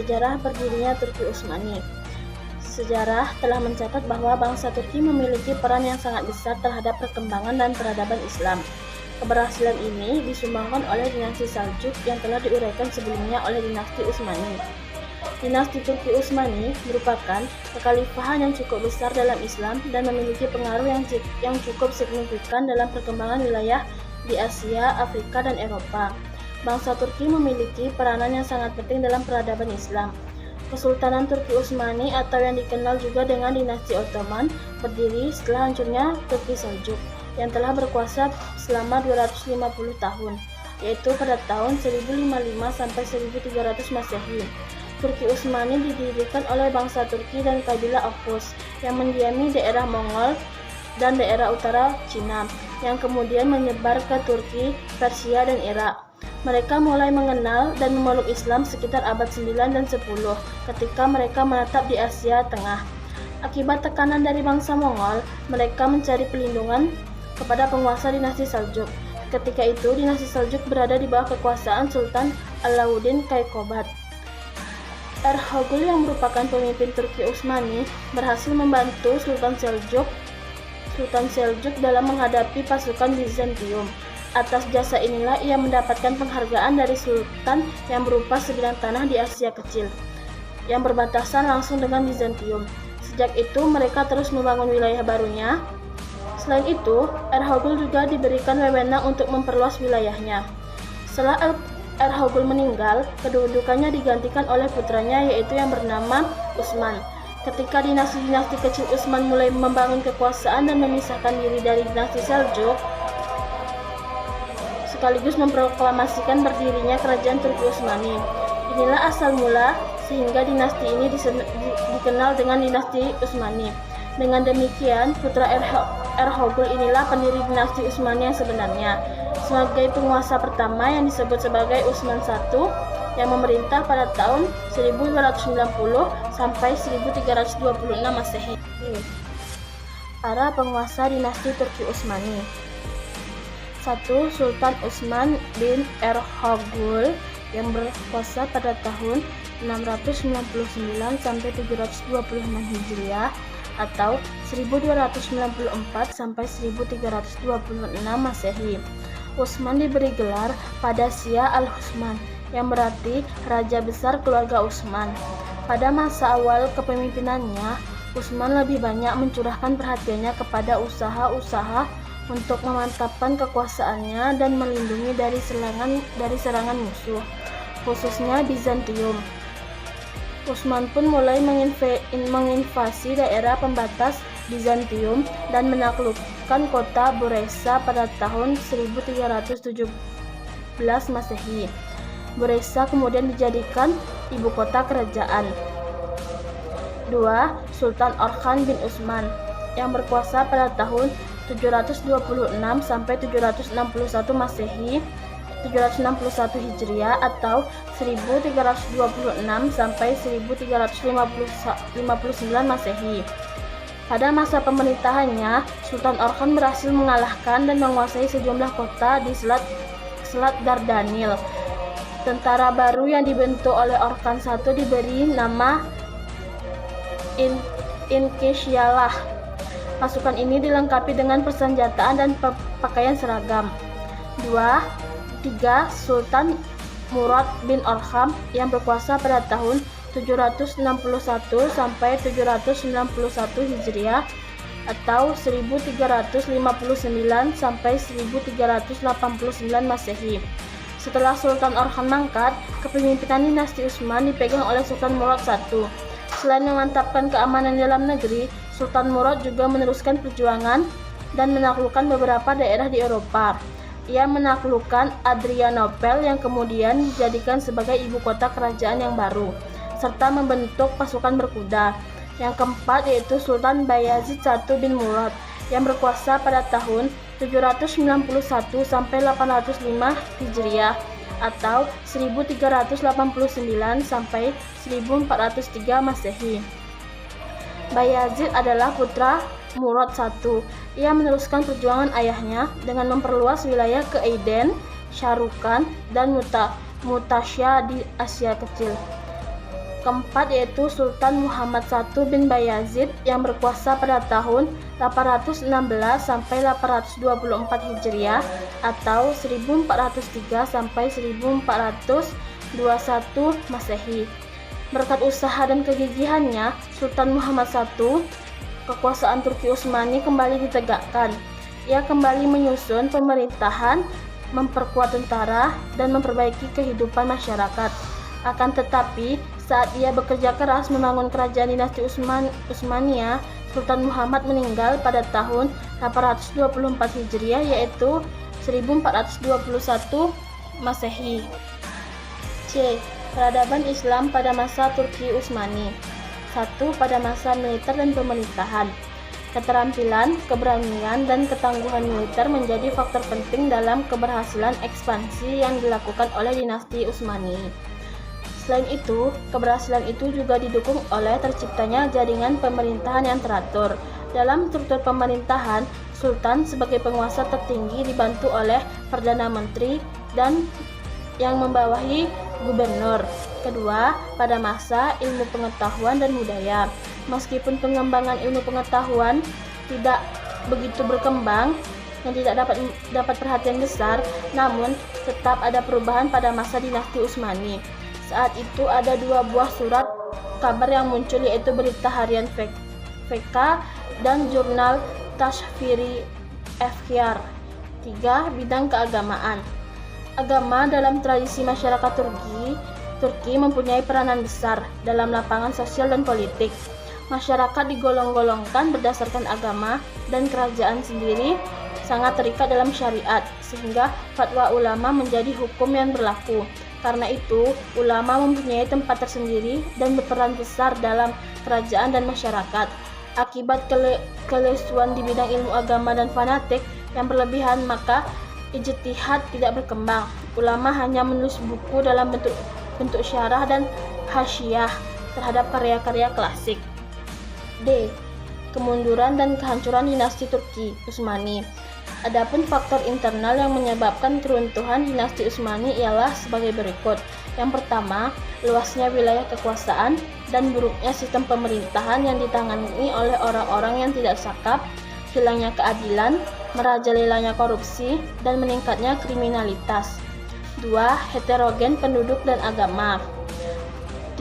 sejarah berdirinya Turki Utsmani. Sejarah telah mencatat bahwa bangsa Turki memiliki peran yang sangat besar terhadap perkembangan dan peradaban Islam. Keberhasilan ini disumbangkan oleh dinasti Saljuk yang telah diuraikan sebelumnya oleh dinasti Utsmani. Dinasti Turki Utsmani merupakan kekhalifahan yang cukup besar dalam Islam dan memiliki pengaruh yang cukup signifikan dalam perkembangan wilayah di Asia, Afrika, dan Eropa. Bangsa Turki memiliki peranan yang sangat penting dalam peradaban Islam. Kesultanan Turki Utsmani atau yang dikenal juga dengan dinasti Ottoman berdiri setelah hancurnya Turki Seljuk yang telah berkuasa selama 250 tahun, yaitu pada tahun 1055 sampai 1300 Masehi. Turki Utsmani didirikan oleh bangsa Turki dan kabilah Oghuz yang mendiami daerah Mongol dan daerah utara Cina, yang kemudian menyebar ke Turki, Persia, dan Irak. Mereka mulai mengenal dan memeluk Islam sekitar abad 9 dan 10 ketika mereka menetap di Asia Tengah. Akibat tekanan dari bangsa Mongol, mereka mencari pelindungan kepada penguasa dinasti Saljuk. Ketika itu, dinasti Saljuk berada di bawah kekuasaan Sultan Alauddin Kaykobat. Erhogul yang merupakan pemimpin Turki Utsmani berhasil membantu Sultan Seljuk dalam menghadapi pasukan Bizantium. Atas jasa inilah ia mendapatkan penghargaan dari Sultan yang berupa sebidang tanah di Asia Kecil yang berbatasan langsung dengan Bizantium. Sejak itu mereka terus membangun wilayah barunya. Selain itu, Erhogul juga diberikan wewenang untuk memperluas wilayahnya. Setelah Erhogul meninggal, kedudukannya digantikan oleh putranya yaitu yang bernama Utsman. Ketika dinasti-dinasti kecil Utsman mulai membangun kekuasaan dan memisahkan diri dari dinasti Seljuk, sekaligus memproklamasikan berdirinya kerajaan Turki Utsmani. Inilah asal mula sehingga dinasti ini dikenal dengan dinasti Utsmani. Dengan demikian, putra Erhogul inilah pendiri dinasti Utsmani yang sebenarnya, sebagai penguasa pertama yang disebut sebagai Utsman I yang memerintah pada tahun 1290 sampai 1326 Masehi. Para penguasa dinasti Turki Utsmani. 1. Sultan Utsman bin Erhogul yang berkuasa pada tahun 699 sampai 726 Hijriah atau 1294 sampai 1326 Masehi. Utsman diberi gelar Padasya al-Utsman yang berarti Raja Besar Keluarga Utsman. Pada masa awal kepemimpinannya, Utsman lebih banyak mencurahkan perhatiannya kepada usaha-usaha untuk memantapkan kekuasaannya dan melindungi dari serangan musuh, khususnya Bizantium. Utsman pun mulai menginvasi daerah pembatas Bizantium dan menaklukkan kota Buresa pada tahun 1317 Masehi. Buresa kemudian dijadikan ibu kota kerajaan. 2. Sultan Orhan bin Utsman yang berkuasa pada tahun 726 sampai 761 Masehi, 761 Hijriah atau 1326 sampai 1359 Masehi. Pada masa pemerintahannya, Sultan Orhan berhasil mengalahkan dan menguasai sejumlah kota di Selat Dardanil. Tentara baru yang dibentuk oleh Orhan I diberi nama Inkisyalah. Pasukan ini dilengkapi dengan persenjataan dan pakaian seragam. 3. Sultan Murad bin Orkham yang berkuasa pada tahun 761 sampai 791 Hijriah atau 1359 sampai 1389 Masehi. Setelah Sultan Orhan mangkat, kepemimpinan dinasti Utsman dipegang oleh Sultan Murad I. Selain memantapkan keamanan dalam negeri, Sultan Murad juga meneruskan perjuangan dan menaklukkan beberapa daerah di Eropa. Ia menaklukkan Adrianopel yang kemudian dijadikan sebagai ibu kota kerajaan yang baru, serta membentuk pasukan berkuda. Yang keempat yaitu Sultan Bayazid I bin Murad yang berkuasa pada tahun 791 sampai 805 Hijriah atau 1389 sampai 1403 Masehi. Bayazid adalah putra Murad I. Ia meneruskan perjuangan ayahnya dengan memperluas wilayah ke Aden, Sharukan, dan Mutasya di Asia Kecil. keempat yaitu Sultan Muhammad I bin Bayazid yang berkuasa pada tahun 816 sampai 824 Hijriah atau 1403 sampai 1421 Masehi. Berkat usaha dan kegigihannya, Sultan Muhammad I, kekuasaan Turki Utsmani kembali ditegakkan. Ia kembali menyusun pemerintahan, memperkuat tentara, dan memperbaiki kehidupan masyarakat. Akan tetapi, saat ia bekerja keras membangun kerajaan dinasti Utsmaniyah, Sultan Muhammad meninggal pada tahun 824 Hijriah yaitu 1421 Masehi. C. Peradaban Islam pada masa Turki Utsmani. 1. Pada masa militer dan pemerintahan. Keterampilan, keberanian, dan ketangguhan militer menjadi faktor penting dalam keberhasilan ekspansi yang dilakukan oleh dinasti Utsmani. Selain itu, keberhasilan itu juga didukung oleh terciptanya jaringan pemerintahan yang teratur. Dalam struktur pemerintahan, Sultan sebagai penguasa tertinggi dibantu oleh Perdana Menteri dan yang membawahi gubernur. Kedua, pada masa ilmu pengetahuan dan budaya. Meskipun pengembangan ilmu pengetahuan tidak begitu berkembang dan tidak dapat perhatian besar, namun tetap ada perubahan pada masa dinasti Utsmani. Saat itu ada 2 buah surat kabar yang muncul yaitu berita harian VK dan jurnal Tashfiri Efkar. 3. Bidang keagamaan. Agama dalam tradisi masyarakat Turki mempunyai peranan besar dalam lapangan sosial dan politik. Masyarakat digolong-golongkan berdasarkan agama dan kerajaan sendiri sangat terikat dalam syariat sehingga fatwa ulama menjadi hukum yang berlaku. Karena itu, ulama mempunyai tempat tersendiri dan berperan besar dalam kerajaan dan masyarakat. Akibat kelesuan di bidang ilmu agama dan fanatik yang berlebihan, maka ijtihad tidak berkembang. Ulama hanya menulis buku dalam bentuk syarah dan hasyiah terhadap karya-karya klasik. D. Kemunduran dan kehancuran dinasti Turki Utsmani. Adapun faktor internal yang menyebabkan keruntuhan dinasti Utsmani ialah sebagai berikut. Yang pertama, luasnya wilayah kekuasaan dan buruknya sistem pemerintahan yang ditangani oleh orang-orang yang tidak sakap, hilangnya keadilan, merajalelanya korupsi, dan meningkatnya kriminalitas. 2. Heterogen penduduk dan agama.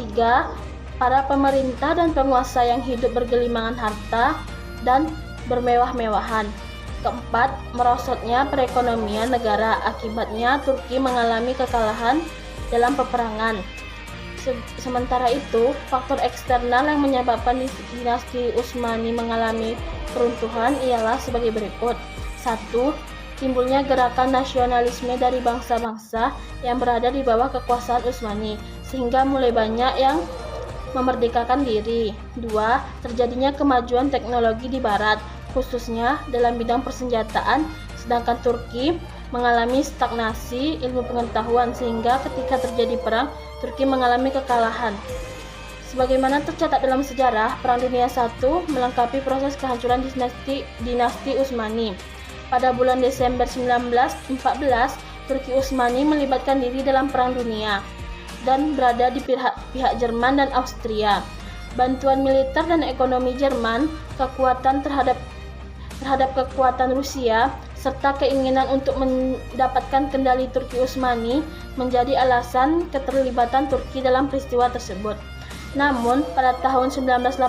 3. Para pemerintah dan penguasa yang hidup bergelimangan harta dan bermewah-mewahan. Keempat, merosotnya perekonomian negara. Akibatnya Turki mengalami kekalahan dalam peperangan. Sementara itu, faktor eksternal yang menyebabkan dinasti Utsmani mengalami keruntuhan ialah sebagai berikut. 1. Timbulnya gerakan nasionalisme dari bangsa-bangsa yang berada di bawah kekuasaan Utsmani, sehingga mulai banyak yang memerdekakan diri. 2. Terjadinya kemajuan teknologi di barat, khususnya dalam bidang persenjataan, sedangkan Turki mengalami stagnasi ilmu pengetahuan sehingga ketika terjadi perang, Turki mengalami kekalahan. Sebagaimana tercatat dalam sejarah, Perang Dunia I melengkapi proses kehancuran dinasti Utsmani. Pada bulan Desember 1914, Turki Utsmani melibatkan diri dalam Perang Dunia dan berada di pihak Jerman dan Austria. Bantuan militer dan ekonomi Jerman, kekuatan terhadap kekuatan Rusia, serta keinginan untuk mendapatkan kendali Turki Utsmani menjadi alasan keterlibatan Turki dalam peristiwa tersebut. Namun, pada tahun 1918,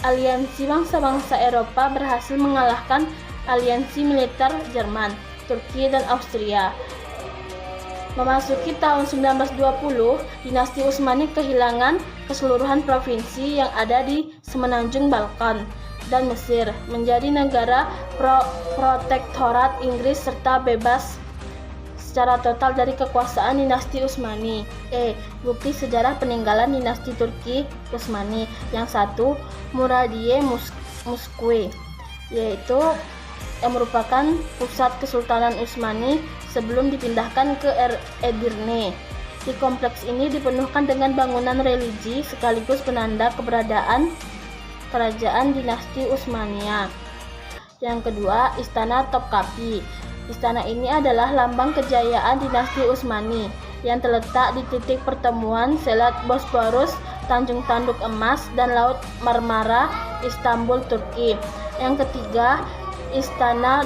aliansi bangsa-bangsa Eropa berhasil mengalahkan aliansi militer Jerman, Turki, dan Austria. Memasuki tahun 1920, dinasti Utsmani kehilangan keseluruhan provinsi yang ada di semenanjung Balkan dan Mesir, menjadi negara protektorat Inggris serta bebas secara total dari kekuasaan dinasti Utsmani. Bukti sejarah peninggalan dinasti Turki Utsmani. Yang 1, Muradiye Muskwe, yaitu yang merupakan pusat Kesultanan Utsmani sebelum dipindahkan ke Edirne. Di kompleks ini dipenuhkan dengan bangunan religi sekaligus penanda keberadaan kerajaan dinasti Utsmania. Yang kedua, Istana Topkapi. Istana ini adalah lambang kejayaan dinasti Utsmani yang terletak di titik pertemuan Selat Bosporus Tanjung Tanduk Emas, dan Laut Marmara, Istanbul, Turki. Yang ketiga, Istana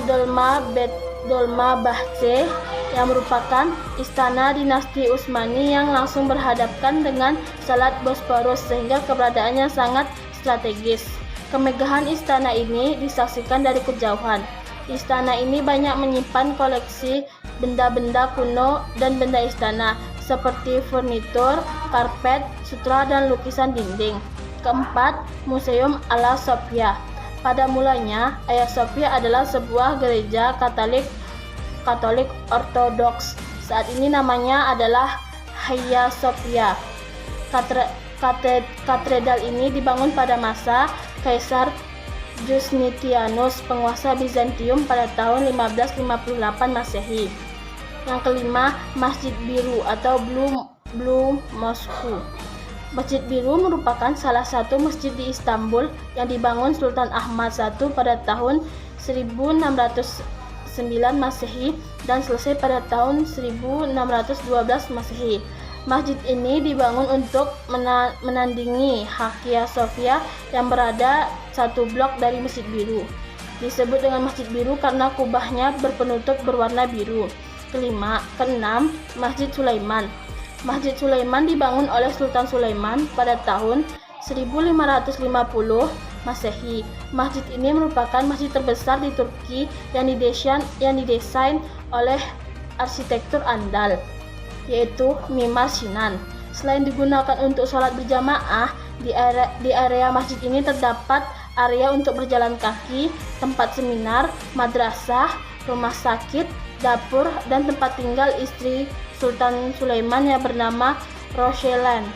Dolmabahce yang merupakan istana dinasti Utsmani yang langsung berhadapan dengan Selat Bosporus sehingga keberadaannya sangat strategis. Kemegahan istana ini disaksikan dari kejauhan. Istana ini banyak menyimpan koleksi benda-benda kuno dan benda istana seperti furnitur, karpet, sutra, dan lukisan dinding. Keempat, Museum Hagia Sophia. Pada mulanya, Hagia Sophia adalah sebuah gereja Katolik Ortodoks. Saat ini namanya adalah Hagia Sophia. Katedral ini dibangun pada masa Kaisar Justinianus, penguasa Bizantium, pada tahun 1558 Masehi. Yang kelima, Masjid Biru atau Blue Mosque. Masjid Biru merupakan salah satu masjid di Istanbul yang dibangun Sultan Ahmad I pada tahun 1609 Masehi dan selesai pada tahun 1612 Masehi. Masjid ini dibangun untuk menandingi Hagia Sophia yang berada satu blok dari Masjid Biru. Disebut dengan Masjid Biru karena kubahnya berpenutup berwarna biru. Keenam, Masjid Sulaiman. Masjid Sulaiman dibangun oleh Sultan Sulaiman pada tahun 1550 Masehi. Masjid ini merupakan masjid terbesar di Turki yang didesain oleh arsitektur andal, yaitu Mimar Sinan. Selain digunakan untuk sholat berjamaah, di area masjid ini terdapat area untuk berjalan kaki, tempat seminar, madrasah, rumah sakit, dapur, dan tempat tinggal istri Sultan Sulaiman yang bernama Roshelan.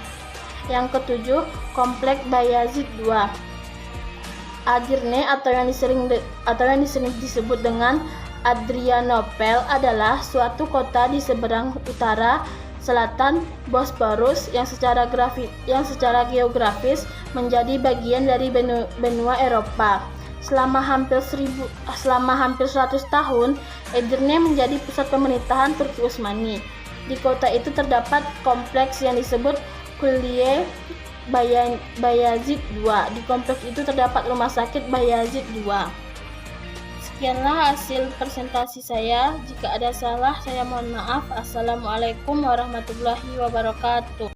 Yang ketujuh, Komplek Bayazid II. Edirne atau yang disering disebut dengan Adrianopel adalah suatu kota di seberang utara selatan Bosporus yang secara geografis menjadi bagian dari benua Eropa. Selama hampir 100 tahun, Edirne menjadi pusat pemerintahan Turki Utsmani. Di kota itu terdapat kompleks yang disebut Külliye Bayazid II. Di kompleks itu terdapat rumah sakit Bayazid II. Sekianlah hasil presentasi saya. Jika ada salah, saya mohon maaf. Assalamualaikum warahmatullahi wabarakatuh.